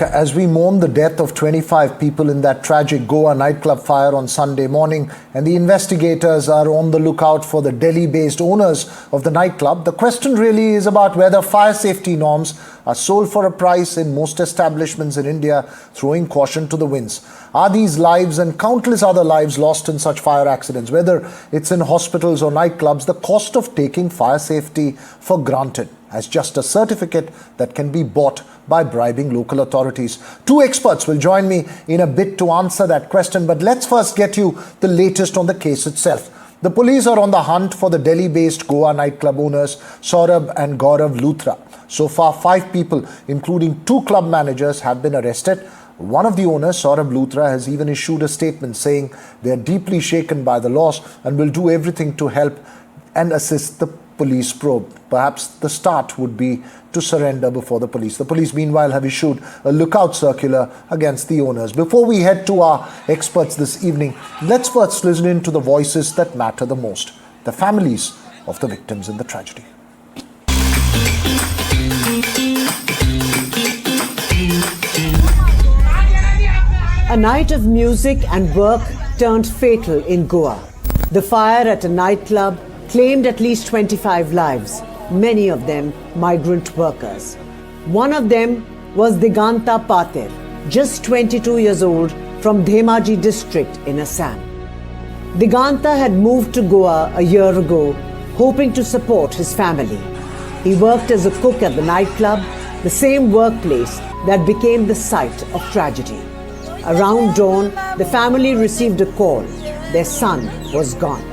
back as we mourn the death of 25 people in that tragic Goa nightclub fire on Sunday morning, and the investigators are on the lookout for the Delhi-based owners of the nightclub. The question really is about whether fire safety norms are sold for a price in most establishments in India, throwing caution to the winds. Are these lives and countless other lives lost in such fire accidents, whether it's in hospitals or nightclubs, the cost of taking fire safety for granted as just a certificate that can be bought by bribing local authorities? Two experts will join me in a bit to answer that question, but let's first get you the latest on the case itself. The police are on the hunt for the Delhi-based Goa nightclub owners Saurabh and Gaurav Luthra. So far, 5 people, including 2 club managers, have been arrested. One of the owners, Saurabh Luthra, has even issued a statement saying they are deeply shaken by the loss and will do everything to help and assist the police probe. Perhaps the start would be to surrender before the police. The police, meanwhile, have issued a lookout circular against the owners. Before we head to our experts this evening, let's first listen in to the voices that matter the most, the families of the victims in the tragedy. A night of music and work turned fatal in Goa. The fire at a nightclub claimed at least 25 lives, many of them migrant workers. One of them was Diganta Patir, just 22 years old, from Dhemaji district in Assam. Diganta had moved to Goa a year ago, hoping to support his family. He worked as a cook at the nightclub, the same workplace that became the site of tragedy. Around dawn, the family received a call. Their son was gone.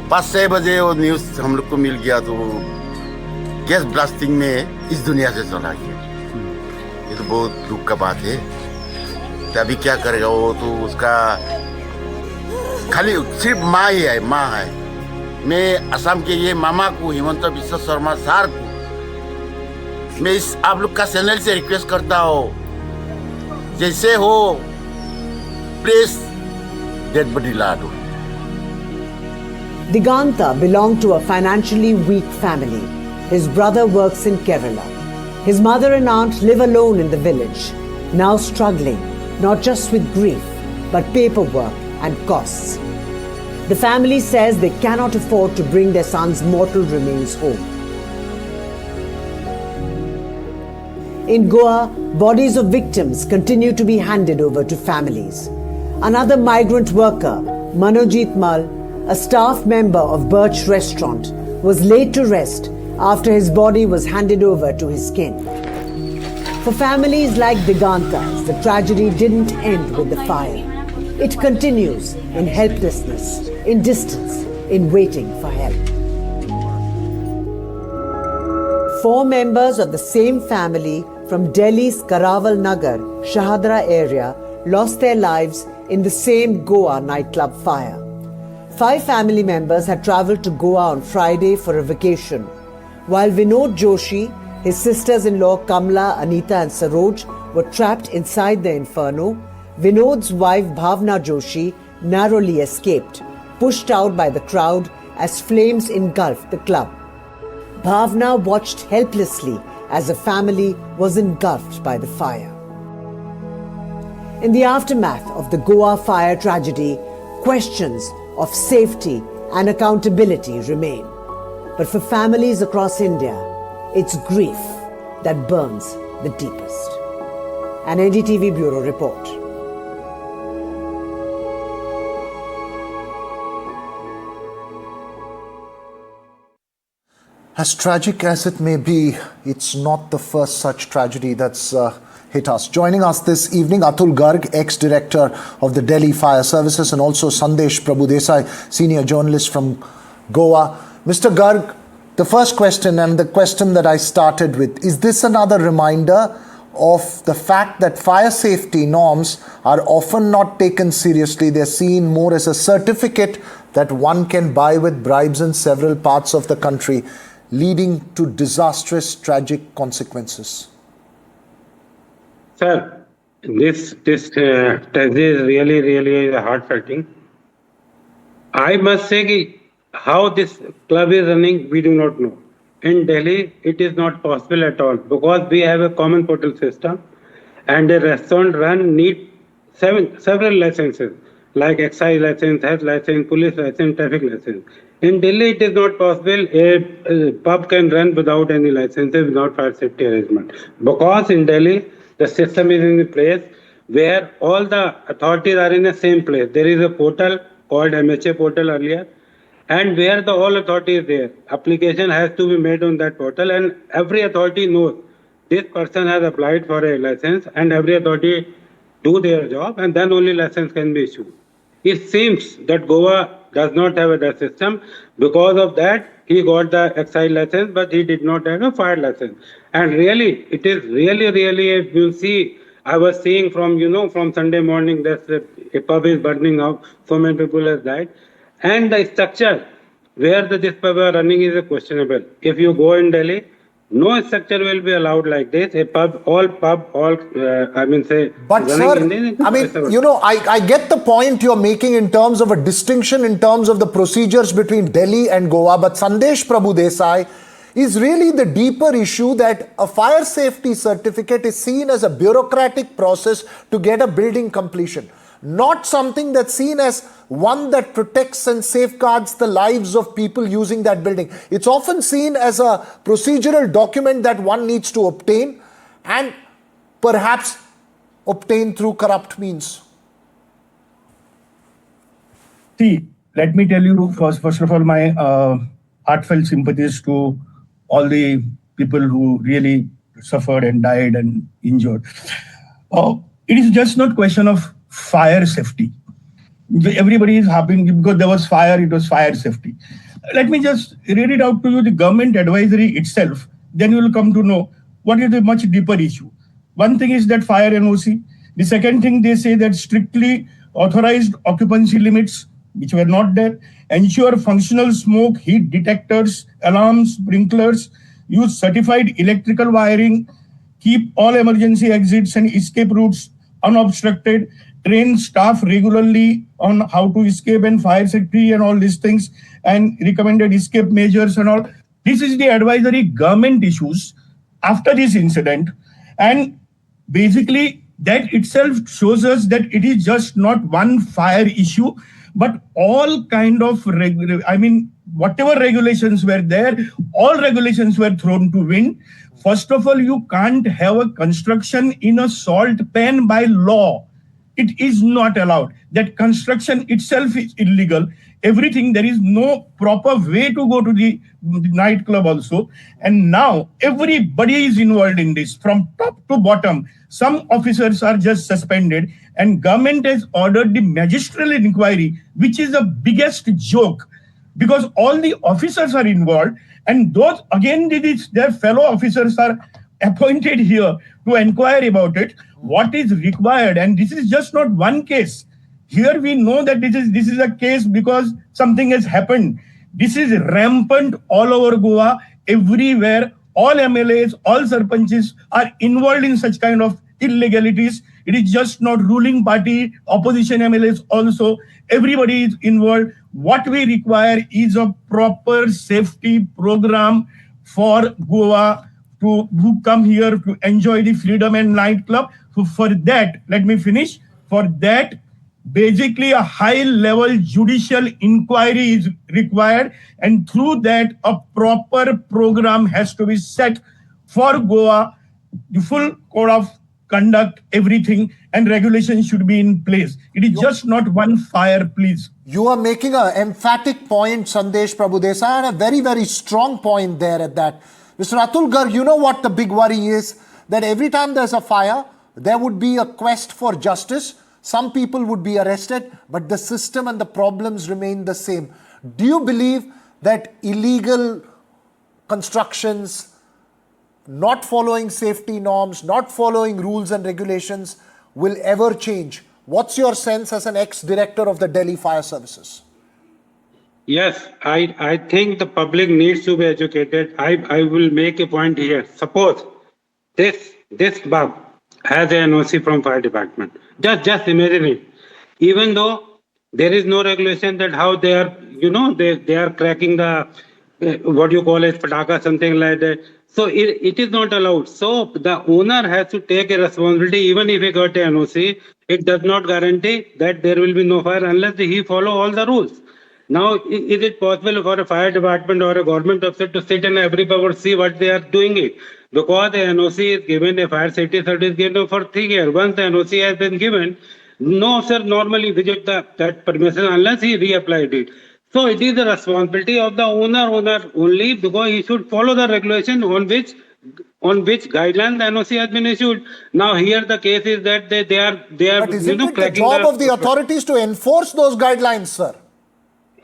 5-6 बजे वो news हम लोग को मिल गया, तो gas blasting में इस दुनिया से चला गया। ये तो बहुत दुख का बात है। तो अभी क्या करेगा वो, तो उसका खाली सिर्फ माँ ही है, माँ है। मैं असम के ये मामा को, हिमंत बिश्व शर्मा सर को, मैं इस आप लोग का चैनल से रिक्वेस्ट करता हूँ, जैसे हो प्लीज डेड बॉडी ला दो। Diganta belonged to a financially weak family. His brother works in Kerala. His mother and aunt live alone in the village, now struggling not just with grief, but paperwork and costs. The family says they cannot afford to bring their son's mortal remains home. In Goa, bodies of victims continue to be handed over to families. Another migrant worker, Manojit Mal, a staff member of Birch restaurant, was laid to rest after his body was handed over to his kin. For families like Diganta's, the tragedy didn't end with the fire. It continues in helplessness, in distance, in waiting for help. 4 members of the same family from Delhi's Karaval Nagar, Shahadra area lost their lives in the same Goa nightclub fire. 5 family members had travelled to Goa on Friday for a vacation. While Vinod Joshi, his sisters-in-law Kamla, Anita and Saroj were trapped inside the inferno, Vinod's wife Bhavna Joshi narrowly escaped, pushed out by the crowd as flames engulfed the club. Bhavna watched helplessly as the family was engulfed by the fire. In the aftermath of the Goa fire tragedy, questions of safety and accountability remain. But for families across India, it's grief that burns the deepest. An NDTV Bureau report. As tragic as it may be, it's not the first such tragedy that's hit us. Joining us this evening, Atul Garg, ex-director of the Delhi Fire Services, and also Sandesh Prabhudesai, senior journalist from Goa. Mr. Garg, the first question, and the question that I started with, is this another reminder of the fact that fire safety norms are often not taken seriously? They're seen more as a certificate that one can buy with bribes in several parts of the country, leading to disastrous, tragic consequences. Sir, this tragedy is really heart-felting. I must say how this club is running, we do not know. In Delhi, it is not possible at all because we have a common portal system, and a restaurant run need several licenses like excise license, health license, police license, traffic license. In Delhi, it is not possible. A pub can run without any licenses, without fire safety arrangement, because in Delhi the system is in place where all the authorities are in the same place. There is a portal called MHA portal earlier, and where the whole authority is there, application has to be made on that portal, and every authority knows this person has applied for a license, and every authority do their job, and then only license can be issued. It seems that Goa does not have that system. Because of that, he got the excise license, but he did not have a fire license. And really, it is really, if you see, I was seeing from Sunday morning that a pub is burning out, so many people have died. And the structure where this pub are running is questionable. If you go in Delhi, no structure will be allowed like this. A pub, all But sir, I mean, I get the point you're making in terms of a distinction in terms of the procedures between Delhi and Goa, but Sandesh Prabhu Desai is really the deeper issue that a fire safety certificate is seen as a bureaucratic process to get a building completion, not something that's seen as one that protects and safeguards the lives of people using that building. It's often seen as a procedural document that one needs to obtain and perhaps obtain through corrupt means. See, let me tell you first of all, my heartfelt sympathies to all the people who really suffered and died and injured. It is just not question of fire safety. Everybody is happy because there was fire, it was fire safety. Let me just read it out to you, the government advisory itself, then you will come to know what is the much deeper issue. One thing is that fire NOC. The second thing, they say that strictly authorized occupancy limits, which were not there, ensure functional smoke, heat detectors, alarms, sprinklers, use certified electrical wiring, keep all emergency exits and escape routes unobstructed, train staff regularly on how to escape and fire safety and all these things, and recommended escape measures and all. This is the advisory government issues after this incident. And basically, that itself shows us that it is just not one fire issue, but all kind of, whatever regulations were there, all regulations were thrown to wind. First of all, you can't have a construction in a salt pan by law. It is not allowed. That construction itself is illegal. Everything, there is no proper way to go to the nightclub also. And now everybody is involved in this from top to bottom. Some officers are just suspended, and government has ordered the magisterial inquiry, which is the biggest joke, because all the officers are involved, and those again their fellow officers are appointed here to inquire about it, what is required. And this is just not one case. Here we know that this is a case because something has happened. This is rampant all over Goa, everywhere. All MLAs, all sarpanches are involved in such kind of illegalities. It is just not ruling party, opposition MLAs also. Everybody is involved. What we require is a proper safety program for Goa to who come here to enjoy the freedom and nightclub. So for that, let me finish. For that, basically a high-level judicial inquiry is required, and through that, a proper program has to be set for Goa. The full code of conduct, everything, and regulations should be in place. It is just not one fire, please. You are making an emphatic point, Sandesh Prabhu Desai, and a very, very strong point there at that. Mr. Atul Garg, you know what the big worry is? That every time there's a fire, there would be a quest for justice. Some people would be arrested, but the system and the problems remain the same. Do you believe that illegal constructions, not following safety norms, not following rules and regulations will ever change? What's your sense as an ex-director of the Delhi Fire Services? Yes, I think the public needs to be educated. I will make a point here. Suppose this pub has an NOC from fire department. Just imagine it. Even though there is no regulation that how they are, they are cracking the what you call as pataka, something like that. So it is not allowed. So the owner has to take a responsibility. Even if he got a NOC, it does not guarantee that there will be no fire unless he follow all the rules. Now, is it possible for a fire department or a government officer to sit and every hour see what they are doing it? Because the NOC is given, a fire safety certificate for 3 years. Once the NOC has been given, no officer normally visit that permission unless he reapplied it. So it is the responsibility of the owner only, because he should follow the regulation on which guideline the NOC has been issued. Now here the case is that they are But isn't it the job of the authorities to enforce those guidelines, sir?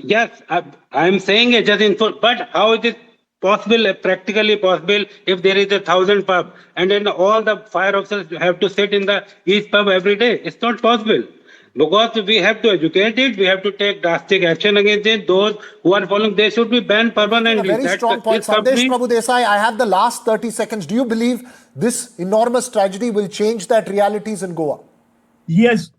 Yes, I am saying it just info, but how it is possible, practically possible, if there is 1,000 pub and then all the fire officers have to sit in each pub every day? It's not possible. Because we have to educate it, we have to take drastic action against it. Those who are following, they should be banned permanently. A very strong point. Sandesh Prabhu Desai, I have the last 30 seconds. Do you believe this enormous tragedy will change that realities in Goa? Yes,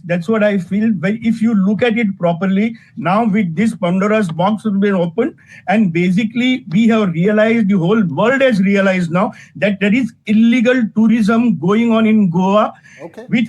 that's what I feel. But if you look at it properly, now with this Pandora's box has been opened, and basically we have realized, the whole world has realized now that there is illegal tourism going on in Goa. Okay. With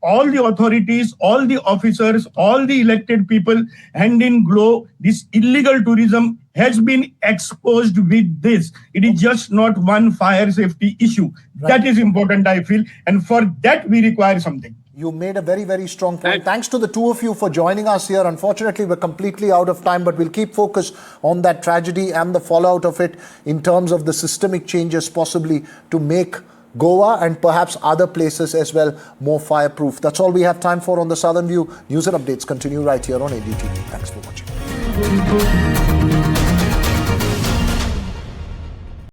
all the authorities, all the officers, all the elected people, hand in glove, this illegal tourism has been exposed with this. It is just not one fire safety issue. Right. That is important, I feel. And for that, we require something. You made a very, very strong point. Thanks to the two of you for joining us here. Unfortunately, we're completely out of time, but we'll keep focus on that tragedy and the fallout of it in terms of the systemic changes possibly to make Goa and perhaps other places as well more fireproof. That's all we have time for on the Southern View. News and updates continue right here on NDTV. Thanks for watching.